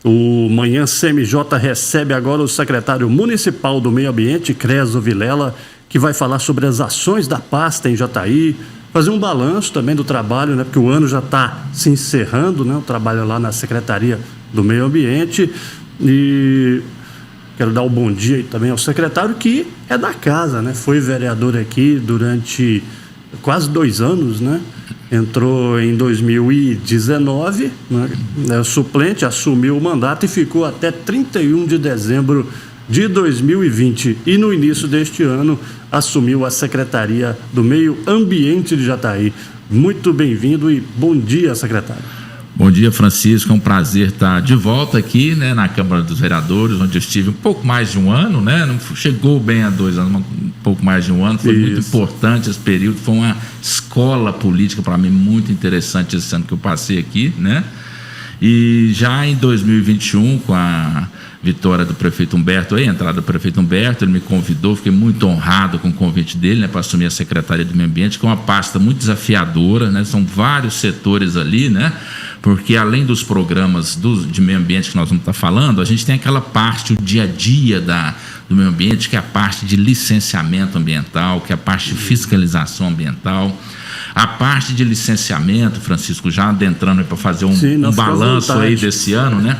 O Manhã CMJ recebe agora o secretário municipal do Meio Ambiente, Creso Vilela, que vai falar sobre as ações da pasta em Jataí, fazer um balanço também do trabalho, né? Porque o ano já está se encerrando, né? O trabalho lá na Secretaria do Meio Ambiente. E quero dar um bom dia também ao secretário, que é da casa, né? Foi vereador aqui durante quase 2 anos, né? Entrou em 2019, né? Suplente, assumiu o mandato e ficou até 31 de dezembro de 2020. E no início deste ano assumiu a Secretaria do Meio Ambiente de Jataí. Muito bem-vindo e bom dia, secretário. Bom dia, Francisco. É um prazer estar de volta aqui, né, na Câmara dos Vereadores, onde eu estive um pouco mais de um ano, né? Não chegou bem a 2 anos, um pouco mais de um ano. Foi muito importante esse período. Foi uma escola política para mim muito interessante esse ano que eu passei aqui, né? E já em 2021, com a vitória do prefeito Humberto, a entrada do prefeito Humberto, ele me convidou, fiquei muito honrado com o convite dele, né, para assumir a Secretaria do Meio Ambiente, que é uma pasta muito desafiadora, né? São vários setores ali, né? Porque além dos programas de meio ambiente que nós vamos estar falando, a gente tem aquela parte, o dia a dia do meio ambiente, que é a parte de licenciamento ambiental, que é a parte de fiscalização ambiental. A parte de licenciamento, Francisco, já adentrando para fazer um balanço aí desse ano, né?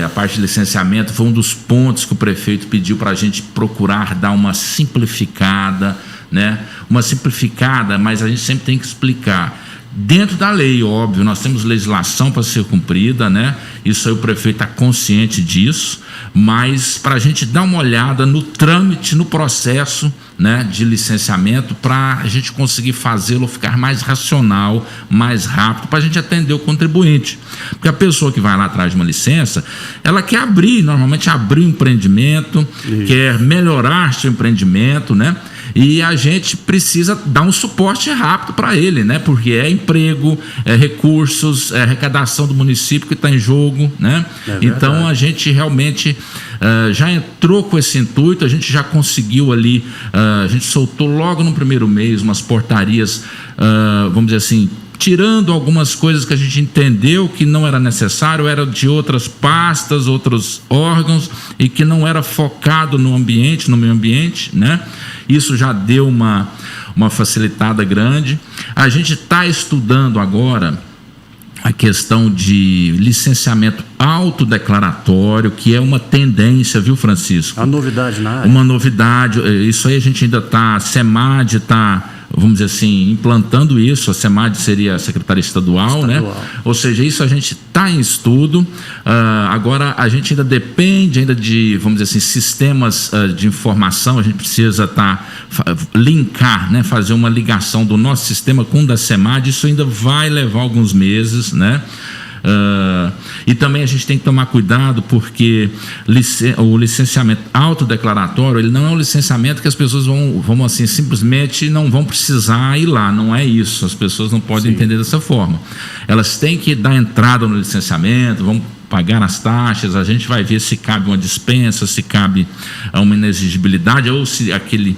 A parte de licenciamento foi um dos pontos que o prefeito pediu para a gente procurar dar uma simplificada, né? Uma simplificada, mas a gente sempre tem que explicar. Dentro da lei, óbvio, nós temos legislação para ser cumprida, né? Isso aí o prefeito está consciente disso, mas para a gente dar uma olhada no trâmite, no processo, né, de licenciamento, para a gente conseguir fazê-lo ficar mais racional, mais rápido, para a gente atender o contribuinte. Porque a pessoa que vai lá atrás de uma licença, ela quer normalmente abrir um empreendimento, quer melhorar seu empreendimento, né? E a gente precisa dar um suporte rápido para ele, né? Porque é emprego, é recursos, é arrecadação do município que está em jogo, né? Então a gente realmente já entrou com esse intuito, a gente já conseguiu ali, a gente soltou logo no primeiro mês umas portarias, vamos dizer assim, tirando algumas coisas que a gente entendeu que não era necessário, era de outras pastas, outros órgãos, e que não era focado no ambiente, no meio ambiente, né? Isso já deu uma facilitada grande. A gente está estudando agora a questão de licenciamento autodeclaratório, que é uma tendência, viu, Francisco? A novidade na área. Uma novidade, isso aí a gente ainda está, a SEMAD está, vamos dizer assim, implantando isso. A SEMAD seria a Secretaria Estadual, né? Ou seja, isso a gente está em estudo. Agora a gente ainda depende de, vamos dizer assim, sistemas de informação. A gente precisa linkar, né? Fazer uma ligação do nosso sistema com o da SEMAD. Isso ainda vai levar alguns meses, né? E também a gente tem que tomar cuidado, porque o licenciamento autodeclaratório, ele não é um licenciamento que as pessoas vão assim, simplesmente não vão precisar ir lá, não é isso, as pessoas não podem entender dessa forma. Elas têm que dar entrada no licenciamento, vão pagar as taxas, a gente vai ver se cabe uma dispensa, se cabe uma inexigibilidade, ou se aquele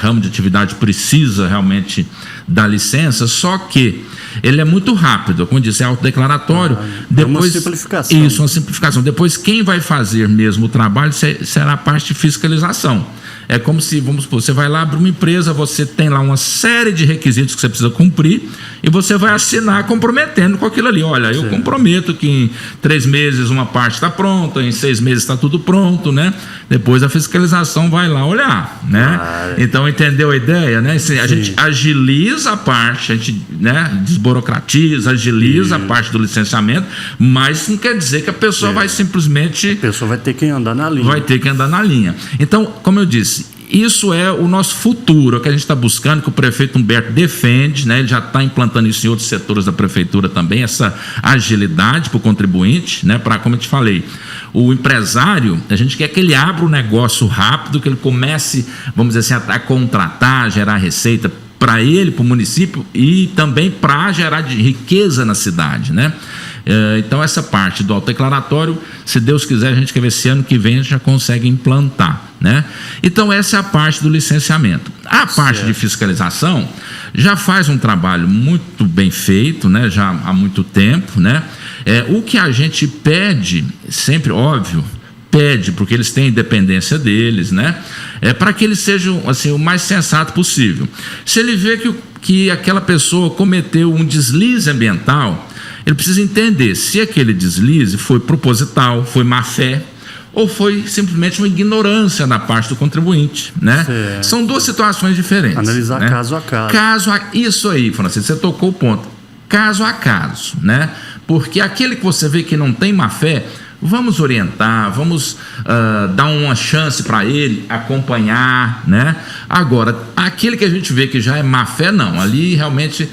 ramo de atividade precisa realmente da licença, só que ele é muito rápido, como eu disse, é autodeclaratório. Depois, é uma simplificação. Isso, uma simplificação. Depois, quem vai fazer mesmo o trabalho será a parte de fiscalização. É como se, vamos supor, você vai lá abrir uma empresa, você tem lá uma série de requisitos que você precisa cumprir e você vai assinar comprometendo com aquilo ali. Olha, eu comprometo que em 3 meses uma parte está pronta, em 6 meses está tudo pronto, né? Depois a fiscalização vai lá olhar, né? Então, entendeu a ideia, né? A gente agiliza a parte, a gente, né, desburocratiza, agiliza a parte do licenciamento, mas não quer dizer que a pessoa vai simplesmente... A pessoa vai ter que andar na linha. Vai ter que andar na linha. Então, como eu disse, isso é o nosso futuro, o que a gente está buscando, que o prefeito Humberto defende, né? Ele já está implantando isso em outros setores da prefeitura também, essa agilidade para o contribuinte, né? Para, como eu te falei, o empresário, a gente quer que ele abra o negócio rápido, que ele comece, vamos dizer assim, a contratar, gerar receita para ele, para o município, e também para gerar riqueza na cidade, né? Então essa parte do autodeclaratório, se Deus quiser, a gente quer ver esse ano que vem a gente já consegue implantar, né? Então essa é a parte do licenciamento. A parte de fiscalização já faz um trabalho muito bem feito, né? Já há muito tempo, né? O que a gente pede, sempre, óbvio, pede, porque eles têm independência deles, né? Para que eles sejam assim, o mais sensato possível. Se ele vê que aquela pessoa cometeu um deslize ambiental, ele precisa entender se aquele deslize foi proposital, foi má fé, ou foi simplesmente uma ignorância da parte do contribuinte, né? Certo. São duas situações diferentes. Analisar, né? Caso a caso. Isso aí, Francisco, você tocou o ponto. Caso a caso, né? Porque aquele que você vê que não tem má fé, vamos orientar, vamos dar uma chance para ele acompanhar, né? Agora, aquele que a gente vê que já é má fé, não. Ali realmente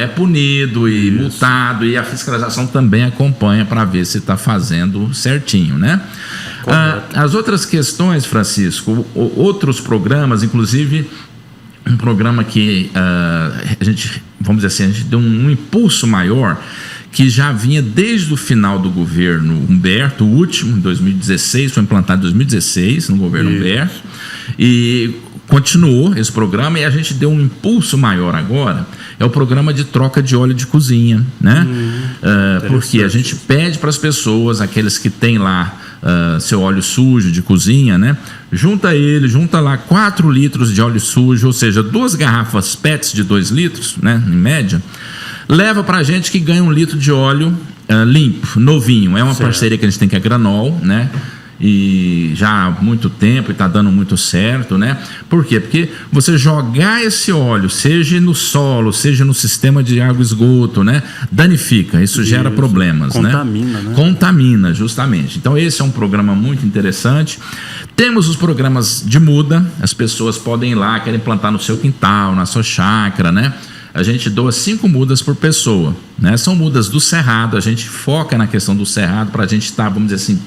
é punido e multado, e a fiscalização também acompanha para ver se está fazendo certinho, né? As outras questões, Francisco, outros programas, inclusive um programa que a gente, vamos dizer assim, a gente deu um impulso maior, que já vinha desde o final do governo Humberto, o último, em 2016, foi implantado em 2016, no governo Humberto, e continuou esse programa, e a gente deu um impulso maior agora, é o programa de troca de óleo de cozinha, né? Porque a gente pede para as pessoas, aqueles que têm lá seu óleo sujo de cozinha, né? Junta lá 4 litros de óleo sujo, ou seja, 2 garrafas PETs de 2 litros, né? Em média, leva para a gente que ganha 1 litro de óleo limpo, novinho. É uma parceria que a gente tem com a Granol, né? E já há muito tempo, e está dando muito certo, né? Por quê? Porque você jogar esse óleo, seja no solo, seja no sistema de água e esgoto, né? Danifica, isso gera problemas, contamina, né? Contamina, justamente. Então esse é um programa muito interessante. Temos os programas de muda, as pessoas podem ir lá, querem plantar no seu quintal, na sua chácara, né? A gente doa 5 mudas por pessoa, né? São mudas do cerrado, a gente foca na questão do cerrado para a gente estar, vamos dizer assim,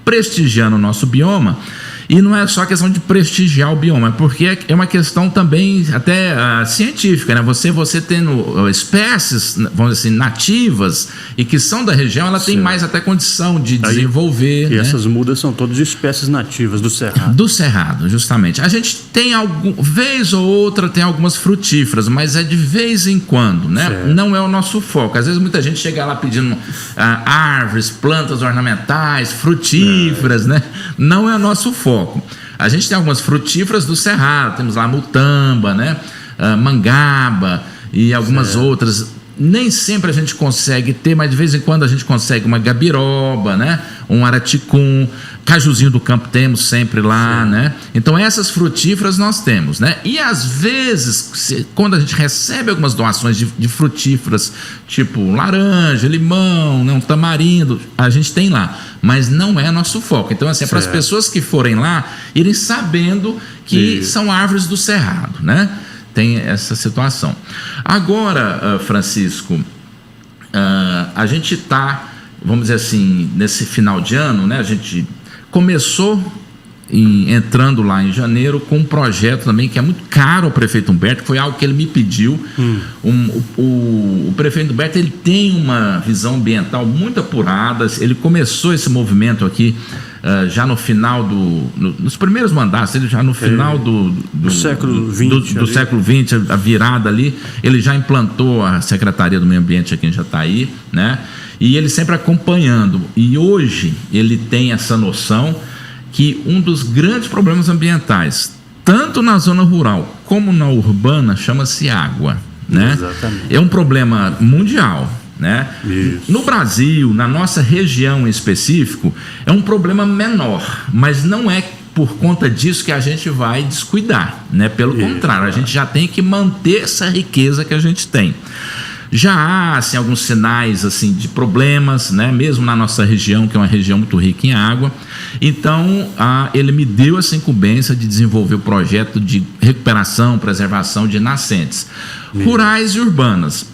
prestigiando o nosso bioma. E não é só questão de prestigiar o bioma, porque é uma questão também até científica, né? Você tendo espécies, vamos dizer assim, nativas e que são da região, ela tem mais até condição de desenvolver. E essas mudas são todas espécies nativas do cerrado. Do cerrado, justamente. A gente tem vez ou outra tem algumas frutíferas, mas é de vez em quando, né? Certo. Não é o nosso foco. Às vezes muita gente chega lá pedindo árvores, plantas ornamentais, frutíferas, né? Não é o nosso foco. A gente tem algumas frutíferas do cerrado, temos lá mutamba, né? Mangaba e algumas outras. Nem sempre a gente consegue ter, mas de vez em quando a gente consegue uma gabiroba, né? Um araticum, cajuzinho do campo temos sempre lá, né? Então essas frutíferas nós temos, né? E às vezes, quando a gente recebe algumas doações de frutíferas, tipo laranja, limão, né? Um tamarindo, a gente tem lá, mas não é nosso foco. Então assim, é para as pessoas que forem lá, irem sabendo que são árvores do cerrado, né? Tem essa situação. Agora, Francisco, a gente está, vamos dizer assim, nesse final de ano, né? A gente começou entrando lá em janeiro com um projeto também que é muito caro ao prefeito Humberto, que foi algo que ele me pediu. O prefeito Humberto, ele tem uma visão ambiental muito apurada, ele começou esse movimento aqui já no final nos primeiros mandatos, ele já no final do século XX, do século XX, a virada ali, ele já implantou a Secretaria do Meio Ambiente aqui em Jataí, né? E ele sempre acompanhando, e hoje ele tem essa noção que um dos grandes problemas ambientais, tanto na zona rural como na urbana, chama-se água, né? Exatamente. É um problema mundial, né? No Brasil, na nossa região em específico, é um problema menor, mas não é por conta disso que a gente vai descuidar, né? Pelo contrário, a gente já tem que manter essa riqueza que a gente tem. Já há assim, alguns sinais assim, de problemas, né? Mesmo na nossa região, que é uma região muito rica em água. Então, ele me deu essa incumbência de desenvolver o projeto de recuperação, preservação de nascentes rurais e urbanas,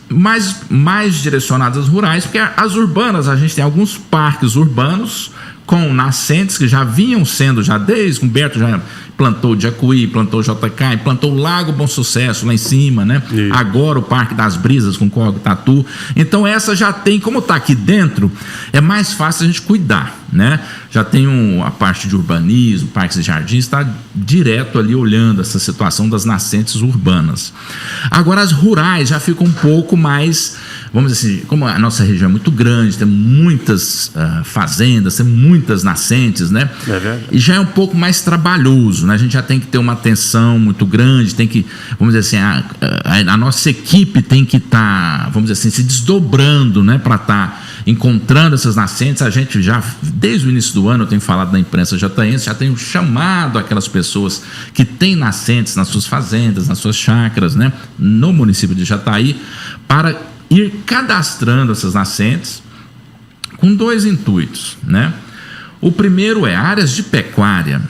mais direcionadas às rurais, porque as urbanas, a gente tem alguns parques urbanos com nascentes que já vinham sendo, já desde Humberto já plantou o Jacuí, plantou o JK, plantou o Lago Bom Sucesso lá em cima, né? Agora o Parque das Brisas com Córrego Tatu. Então essa já tem, como está aqui dentro, é mais fácil a gente cuidar, né? Já tem a parte de urbanismo, parques e jardins, está direto ali olhando essa situação das nascentes urbanas. Agora as rurais já ficam um pouco mais vamos dizer assim, como a nossa região é muito grande, tem muitas fazendas, tem muitas nascentes, né? É verdade. E já é um pouco mais trabalhoso, né? A gente já tem que ter uma atenção muito grande, tem que, vamos dizer assim, a nossa equipe tem que estar, vamos dizer assim, se desdobrando, né? Para estar encontrando essas nascentes. A gente já, desde o início do ano, eu tenho falado na imprensa jataense, já tenho chamado aquelas pessoas que têm nascentes nas suas fazendas, nas suas chácaras, né? No município de Jataí, para ir cadastrando essas nascentes com 2 intuitos, né? O primeiro é áreas de pecuária,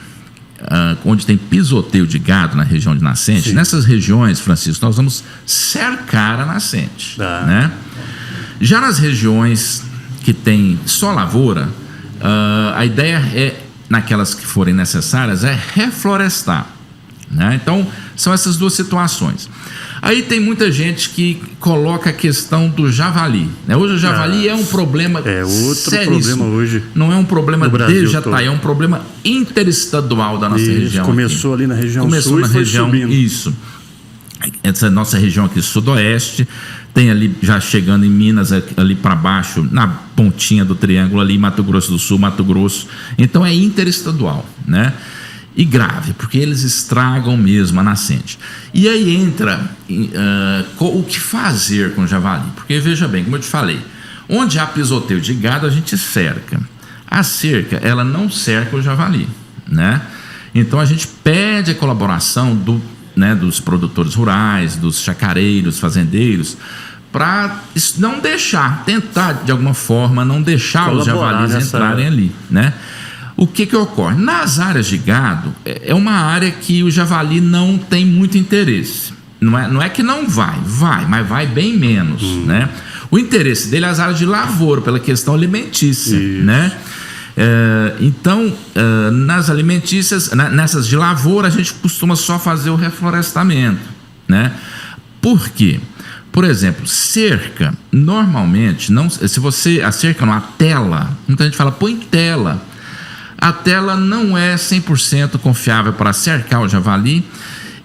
onde tem pisoteio de gado na região de nascente. Sim. Nessas regiões, Francisco, nós vamos cercar a nascente, né? Já nas regiões que tem só lavoura, a ideia é, naquelas que forem necessárias, é reflorestar, né? Então, são essas 2 situações. Aí tem muita gente que coloca a questão do javali, né? Hoje o javali é um problema outro seríssimo. problema hoje. Não é um problema de Jataí, é um problema interestadual da nossa região. Começou aqui ali na região começou sul na e foi região, subindo. isso. Essa nossa região aqui sudoeste, tem ali já chegando em Minas, ali para baixo, na pontinha do triângulo ali, Mato Grosso do Sul, Mato Grosso. Então é interestadual, né? E grave, porque eles estragam mesmo a nascente. E aí entra o que fazer com o javali. Porque veja bem, como eu te falei, onde há pisoteio de gado, a gente cerca. A cerca, ela não cerca o javali, né? Então a gente pede a colaboração dos produtores rurais, dos chacareiros, fazendeiros, para não deixar, tentar de alguma forma não deixar os javalis entrarem ali, né? O que ocorre? Nas áreas de gado, é uma área que o javali não tem muito interesse. Não é que não vai, mas vai bem menos, né? O interesse dele é as áreas de lavoura, pela questão alimentícia, né? Então, nas alimentícias, nessas de lavoura, a gente costuma só fazer o reflorestamento, né? Por quê? Por exemplo, cerca, normalmente, a cerca não, a tela, muita gente fala, põe tela. A tela não é 100% confiável para cercar o javali,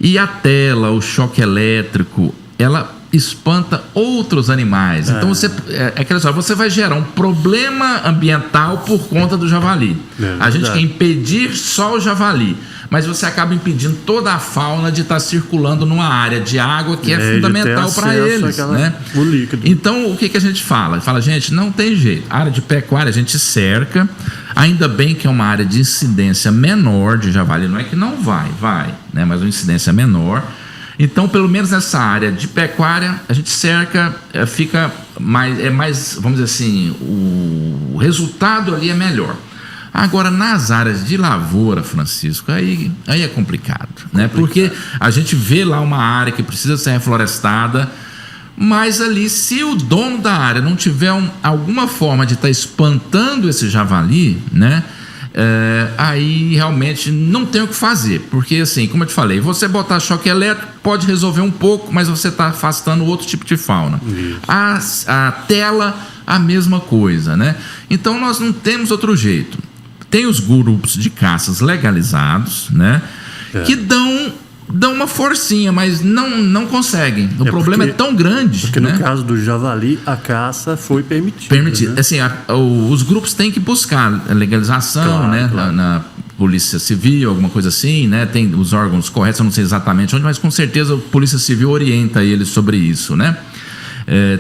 e a tela, o choque elétrico, ela espanta outros animais. Então você vai gerar um problema ambiental por conta do javali. A gente quer impedir só o javali, mas você acaba impedindo toda a fauna de estar circulando numa área de água que é fundamental para eles, né? O líquido. Então o que a gente fala? Fala, gente, não tem jeito. A área de pecuária a gente cerca. Ainda bem que é uma área de incidência menor de javali, não é que não vai, né? Mas uma incidência menor. Então, pelo menos nessa área de pecuária, a gente cerca, fica mais, vamos dizer assim, o resultado ali é melhor. Agora, nas áreas de lavoura, Francisco, aí é complicado, né? Porque a gente vê lá uma área que precisa ser reflorestada, mas ali, se o dono da área não tiver alguma forma de estar espantando esse javali, né? Aí realmente não tem o que fazer, porque assim, como eu te falei, você botar choque elétrico pode resolver um pouco, mas você está afastando outro tipo de fauna. A tela, a mesma coisa, né? Então nós não temos outro jeito. Tem os grupos de caças legalizados, né? Que dão uma forcinha, mas não conseguem. O problema é tão grande. Porque né? no caso do javali, a caça foi permitida. Né? Assim, os grupos têm que buscar a legalização, né? Claro. Na Polícia Civil, alguma coisa assim, né? Tem os órgãos corretos, eu não sei exatamente onde, mas com certeza a Polícia Civil orienta eles sobre isso, né?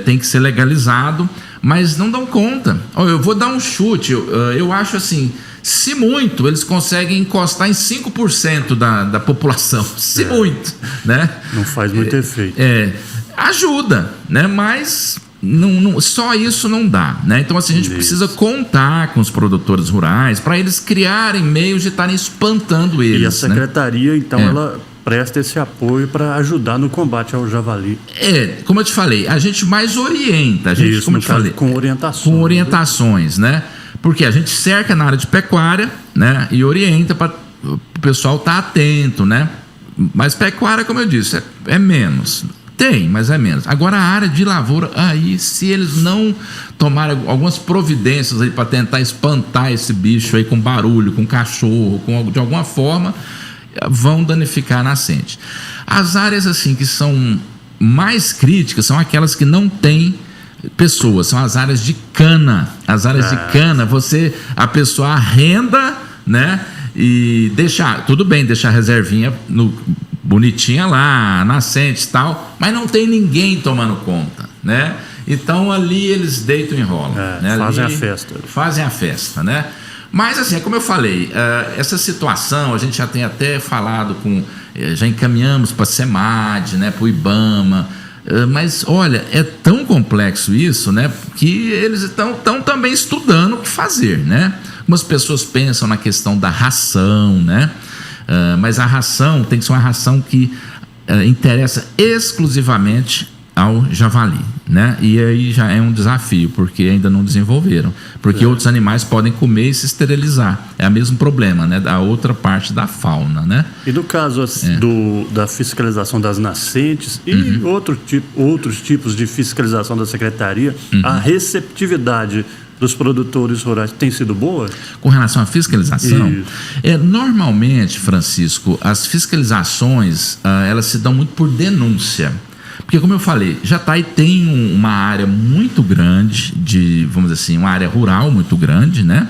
Tem que ser legalizado, mas não dão conta. Eu vou dar um chute, eu acho assim, se muito, eles conseguem encostar em 5% da população, se muito, né? Não faz muito efeito. Ajuda, né? Mas não, só isso não dá, né? Então assim, a gente precisa contar com os produtores rurais para eles criarem meios de estarem espantando eles. E a secretaria, né? Então, ela presta esse apoio para ajudar no combate ao javali. Como eu te falei, a gente mais orienta, como eu te falei, com orientações. Com orientações, né? Porque a gente cerca na área de pecuária, né? E orienta para o pessoal estar atento, né? Mas pecuária, como eu disse, é menos. Tem, mas é menos. Agora a área de lavoura, aí se eles não tomarem algumas providências aí para tentar espantar esse bicho aí com barulho, com cachorro, de alguma forma, vão danificar a nascente. As áreas assim que são mais críticas são aquelas que não têm pessoas, são as áreas de cana. As áreas de cana, a pessoa arrenda, né? E tudo bem, deixar a reservinha bonitinha lá, nascente e tal, mas não tem ninguém tomando conta, né? Então ali eles deitam e enrolam. Né? Fazem ali, a festa. Fazem a festa, né? Mas assim, como eu falei, essa situação a gente já tem até falado já encaminhamos para a SEMAD, né, para o IBAMA, mas olha, é tão complexo isso, né, que eles estão também estudando o que fazer, né? Algumas pessoas pensam na questão da ração, né? Mas a ração tem que ser uma ração que interessa exclusivamente ao javali, né? E aí já é um desafio, porque ainda não desenvolveram, porque outros animais podem comer e se esterilizar. É o mesmo problema, né? Da outra parte da fauna, né? E no caso da fiscalização das nascentes e outros tipos de fiscalização da Secretaria, a receptividade dos produtores rurais tem sido boa? Com relação à fiscalização, normalmente, Francisco, as fiscalizações elas se dão muito por denúncia. Porque, como eu falei, Jataí tem uma área muito grande, vamos dizer assim, uma área rural muito grande, né?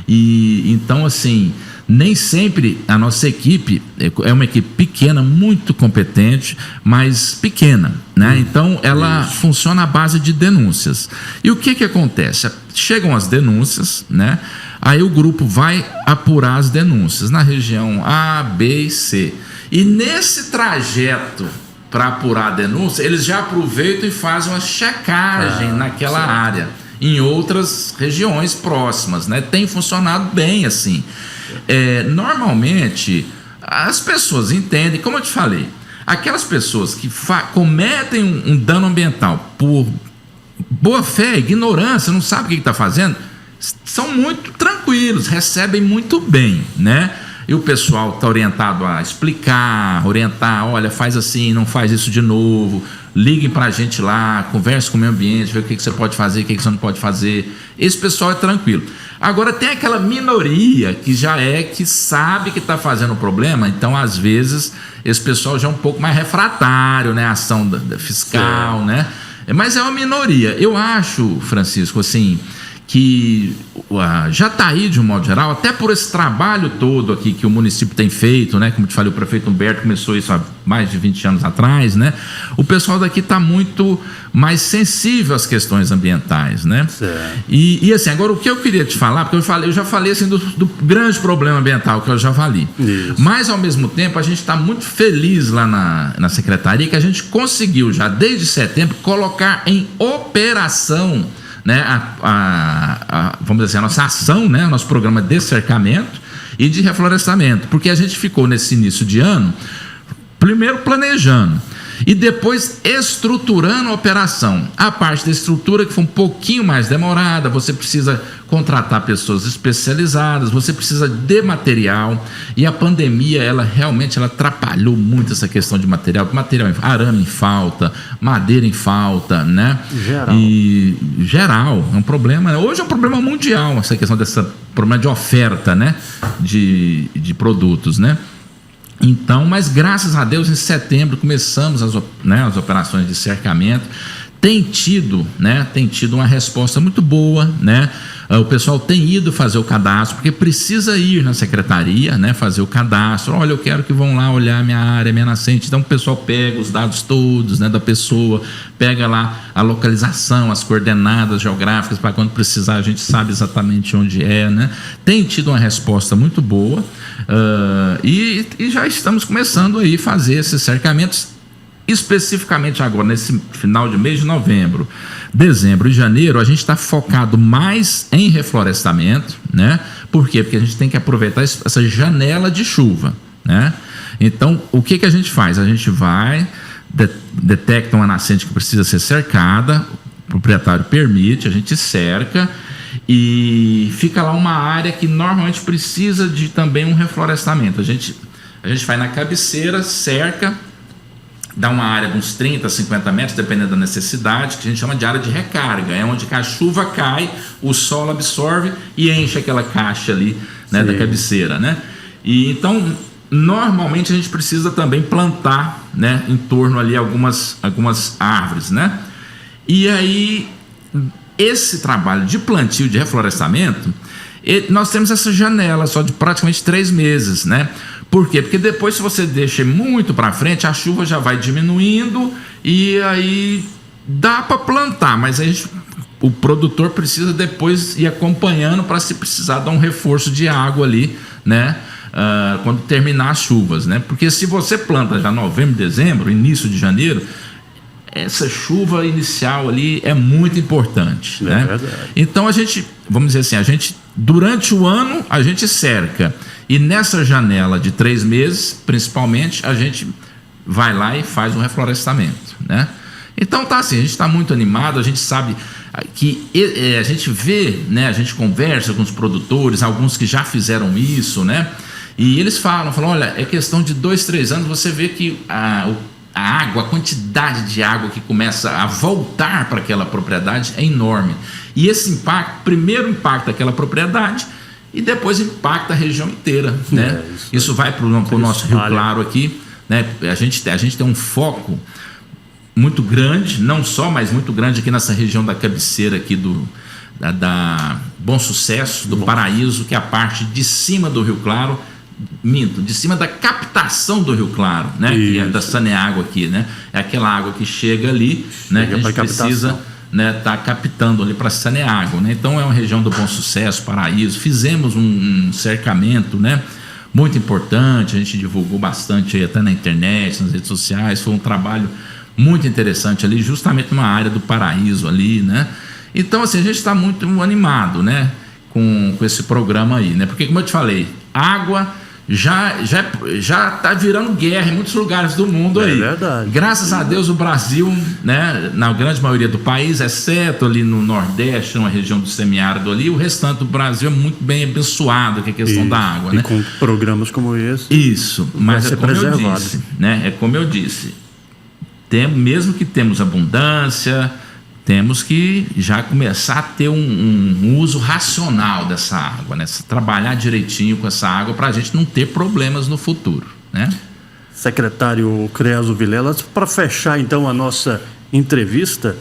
E então, assim, nem sempre a nossa equipe é uma equipe pequena, muito competente, mas pequena, né? Então, ela funciona à base de denúncias. E o que acontece? Chegam as denúncias, né? Aí o grupo vai apurar as denúncias na região A, B e C. E nesse trajeto para apurar a denúncia, eles já aproveitam e fazem uma checagem naquela área, em outras regiões próximas, né? Tem funcionado bem assim. Normalmente, as pessoas entendem, como eu te falei, aquelas pessoas que cometem um dano ambiental por boa fé, ignorância, não sabem o que está fazendo, são muito tranquilos, recebem muito bem, né? E o pessoal está orientado a orientar, olha, faz assim, não faz isso de novo, liguem para a gente lá, converse com o meio ambiente, vê o que você pode fazer, o que você não pode fazer. Esse pessoal é tranquilo. Agora tem aquela minoria que sabe que está fazendo problema, então às vezes esse pessoal já é um pouco mais refratário, né, a ação fiscal, né? Mas é uma minoria. Eu acho, Francisco, assim, que Jataí, de um modo geral, até por esse trabalho todo aqui que o município tem feito, né? Como te falei, o prefeito Humberto começou isso há mais de 20 anos atrás, né? O pessoal daqui está muito mais sensível às questões ambientais, né? E assim, agora o que eu queria te falar, porque eu já falei assim do grande problema ambiental, que é o javali. Isso. Mas, ao mesmo tempo, a gente está muito feliz lá na secretaria que a gente conseguiu já, desde setembro, colocar em operação, né, vamos dizer assim, a nossa ação, né, nosso programa de cercamento e de reflorestamento, porque a gente ficou nesse início de ano, primeiro planejando e depois estruturando a operação. A parte da estrutura que foi um pouquinho mais demorada, você precisa contratar pessoas especializadas, você precisa de material, e a pandemia, ela realmente atrapalhou muito essa questão de material, arame em falta, madeira em falta, né? Geral, é um problema, hoje é um problema mundial, essa questão problema de oferta, né? De produtos, né? Então, mas graças a Deus, em setembro começamos as operações de cercamento. Tem tido uma resposta muito boa, né? O pessoal tem ido fazer o cadastro, porque precisa ir na secretaria, né? Fazer o cadastro. Olha, eu quero que vão lá olhar minha área, minha nascente. Então o pessoal pega os dados todos, né, da pessoa, pega lá a localização, as coordenadas geográficas, para quando precisar a gente sabe exatamente onde é, né? Tem tido uma resposta muito boa, e já estamos começando aí a fazer esses cercamentos. Especificamente agora, nesse final de mês de novembro, dezembro e janeiro, a gente está focado mais em reflorestamento, né? Por quê? Porque a gente tem que aproveitar essa janela de chuva, né? Então, o que a gente faz? A gente vai, detecta uma nascente que precisa ser cercada, o proprietário permite, a gente cerca e fica lá uma área que normalmente precisa de também um reflorestamento. A gente vai na cabeceira, cerca, dá uma área de uns 30, 50 metros, dependendo da necessidade, que a gente chama de área de recarga. É onde a chuva cai, o solo absorve e enche aquela caixa ali, né, da cabeceira, né? E então, normalmente a gente precisa também plantar, né, em torno ali algumas árvores, né? E aí esse trabalho de plantio, de reflorestamento, nós temos essa janela só de praticamente 3 meses, né? Por quê? Porque depois, se você deixa muito para frente, a chuva já vai diminuindo e aí dá para plantar, mas aí o produtor precisa depois ir acompanhando para, se precisar, dar um reforço de água ali, né? Quando terminar as chuvas, né? Porque se você planta já novembro, dezembro, início de janeiro, essa chuva inicial ali é muito importante, né? Então vamos dizer assim, durante o ano a gente cerca, e nessa janela de 3 meses, principalmente, a gente vai lá e faz um reflorestamento, né? Então tá assim, a gente está muito animado, a gente sabe que a gente vê, né? A gente conversa com os produtores, alguns que já fizeram isso, né? E eles falam, olha, é questão de 2, 3 anos, você vê que a água, a quantidade de água que começa a voltar para aquela propriedade é enorme. E esse impacto, primeiro impacta aquela propriedade e depois impacta a região inteira, né? Isso vai para o nosso Rio Claro aqui, né? A gente tem um foco muito grande, não só, mas muito grande aqui nessa região da cabeceira aqui da Bom Sucesso, do Paraíso, que é a parte de cima do Rio Claro, de cima da captação do Rio Claro, né? Que é da Saneágua aqui, né? É aquela água que chega ali, né? Que a gente precisa, né, tá captando ali para Saneágua, né? Então é uma região do Bom Sucesso, Paraíso. Fizemos um cercamento, né? Muito importante, a gente divulgou bastante aí, até na internet, nas redes sociais. Foi um trabalho muito interessante ali, justamente numa área do Paraíso ali, né? Então assim, a gente está muito animado, né? Com esse programa aí, né? Porque, como eu te falei, água já está virando guerra em muitos lugares do mundo aí. É verdade. Graças a Deus, o Brasil, né, na grande maioria do país, exceto ali no Nordeste, numa região do semiárido ali, o restante do Brasil é muito bem abençoado com a questão da água, né? E com programas como esse. Isso, mas é como eu disse, né? É como eu disse, mesmo que temos abundância, temos que já começar a ter um uso racional dessa água, né? Trabalhar direitinho com essa água para a gente não ter problemas no futuro, né? Secretário Creso Vilela, para fechar então a nossa entrevista,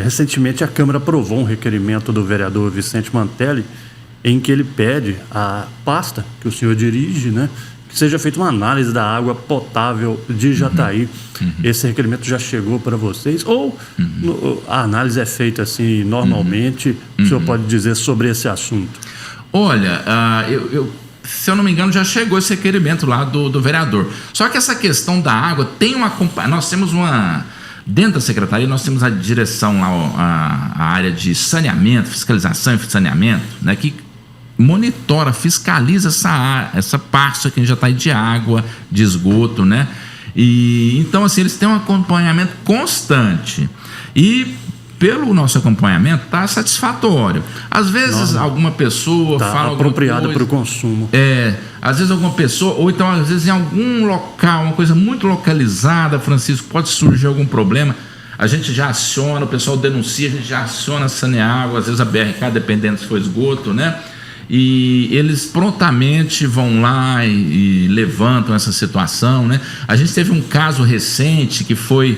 recentemente a Câmara aprovou um requerimento do vereador Vicente Mantelli, em que ele pede à pasta que o senhor dirige, né, que seja feita uma análise da água potável de Jataí. Esse requerimento já chegou para vocês? Ou a análise é feita assim normalmente? O senhor pode dizer sobre esse assunto? Olha, se eu não me engano, já chegou esse requerimento lá do vereador. Só que essa questão da água tem nós temos dentro da secretaria, nós temos a direção lá, a área de saneamento, fiscalização e saneamento, né, que monitora, fiscaliza essa parte aqui em Jataí de água, de esgoto, né? E então assim, eles têm um acompanhamento constante e pelo nosso acompanhamento está satisfatório. Às vezes alguma pessoa fala apropriada para o consumo. Às vezes alguma pessoa, ou então às vezes em algum local, uma coisa muito localizada, Francisco, pode surgir algum problema. A gente já aciona, o pessoal denuncia, a gente já aciona a Saneágua, às vezes a BRK, dependendo se for esgoto, né? E eles prontamente vão lá e levantam essa situação, né? A gente teve um caso recente que foi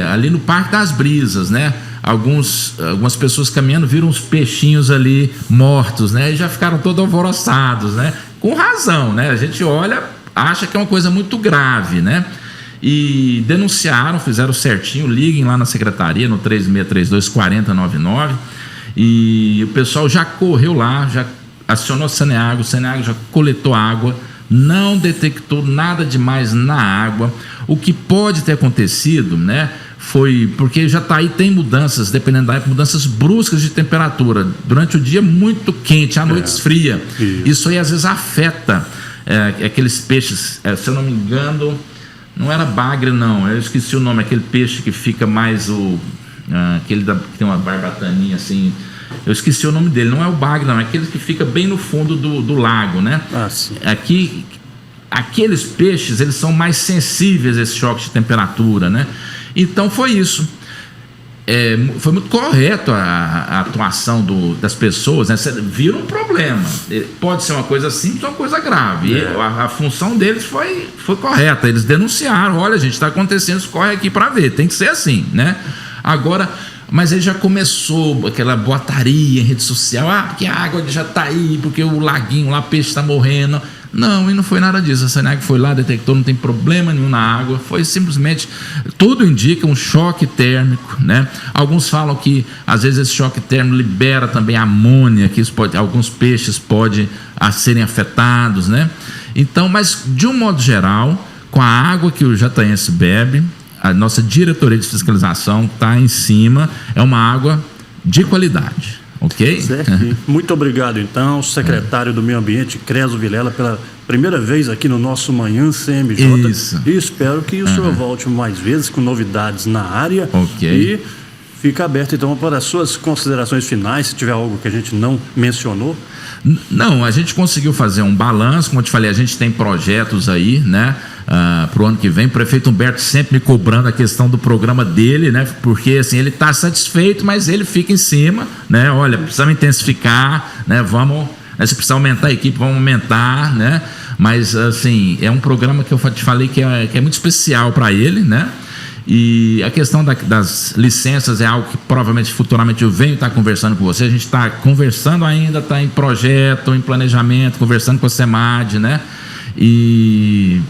ali no Parque das Brisas, né? Algumas pessoas caminhando viram uns peixinhos ali mortos, né? E já ficaram todos alvoroçados, né? Com razão, né? A gente olha, acha que é uma coisa muito grave, né? E denunciaram, fizeram certinho, liguem lá na secretaria no 3632-4099 e o pessoal já correu lá, já acionou o Saneágua já coletou água, não detectou nada demais na água. O que pode ter acontecido, né, foi porque Jataí tem mudanças, dependendo da época, mudanças bruscas de temperatura. Durante o dia muito quente, à noite esfria. Isso aí às vezes afeta aqueles peixes, se eu não me engano, não era bagre não, eu esqueci o nome, aquele peixe que fica mais aquele que tem uma barbataninha assim, eu esqueci o nome dele, não é o bagre não, é aquele que fica bem no fundo do lago, né? Sim. Aqui, aqueles peixes, eles são mais sensíveis a esse choque de temperatura, né? Então foi isso. Foi muito correto a atuação das pessoas, né? Viram um problema, pode ser uma coisa simples ou uma coisa grave, a função deles foi correta, eles denunciaram, olha gente, está acontecendo isso, corre aqui para ver, tem que ser assim, né? Agora, Mas aí já começou aquela boataria em rede social, porque a água de Jataí, porque o laguinho lá, o peixe está morrendo. Não, e não foi nada disso. A SENAG foi lá, detectou, não tem problema nenhum na água. Foi simplesmente, tudo indica um choque térmico, né? Alguns falam que às vezes esse choque térmico libera também amônia, que isso pode, alguns peixes podem serem afetados, né? Então, mas de um modo geral, com a água que o jataiense bebe, a nossa diretoria de fiscalização está em cima, é uma água de qualidade. Ok? Certo. Muito obrigado, então, secretário do Meio Ambiente, Creso Vilela, pela primeira vez aqui no nosso Manhã CMJ. Isso. E espero que o senhor volte mais vezes com novidades na área. Ok. E fica aberto, então, para as suas considerações finais, se tiver algo que a gente não mencionou. Não, a gente conseguiu fazer um balanço, como eu te falei, a gente tem projetos aí, né? Para o ano que vem, o prefeito Humberto sempre me cobrando a questão do programa dele, né? Porque assim, ele está satisfeito, mas ele fica em cima, né? Olha, precisamos intensificar, né? Vamos, né? Se precisar aumentar a equipe, vamos aumentar, né? Mas assim, é um programa que eu te falei que é muito especial para ele, né? E a questão das licenças é algo que provavelmente futuramente eu venho estar conversando com você. A gente está conversando ainda, está em projeto, em planejamento, conversando com a SEMAD, né? E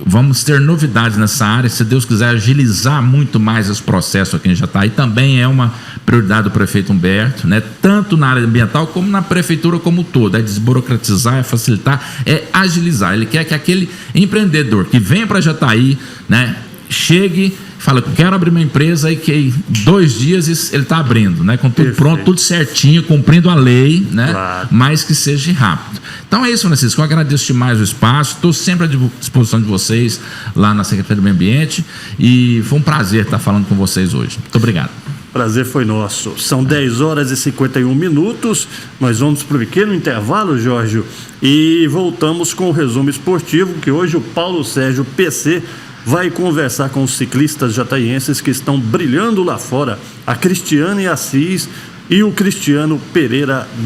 vamos ter novidades nessa área, se Deus quiser agilizar muito mais esse processo aqui em Jataí. Também é uma prioridade do prefeito Humberto, né? Tanto na área ambiental como na prefeitura como um todo. É desburocratizar, é facilitar, é agilizar. Ele quer que aquele empreendedor que venha para Jataí, né, chegue, fala, quero abrir uma empresa, e que em 2 dias ele está abrindo, né? Com tudo Perfeito. pronto, tudo certinho, cumprindo a lei, né? Claro. Mas que seja rápido. Então é isso, Francisco. Eu agradeço demais o espaço. Estou sempre à disposição de vocês lá na Secretaria do Meio Ambiente. E foi um prazer estar falando com vocês hoje. Muito obrigado. Prazer foi nosso. São 10h51. Nós vamos para o pequeno intervalo, Jorge, e voltamos com o resumo esportivo, que hoje o Paulo Sérgio PC vai conversar com os ciclistas jataienses que estão brilhando lá fora, a Cristiane Assis e o Cristiano Pereira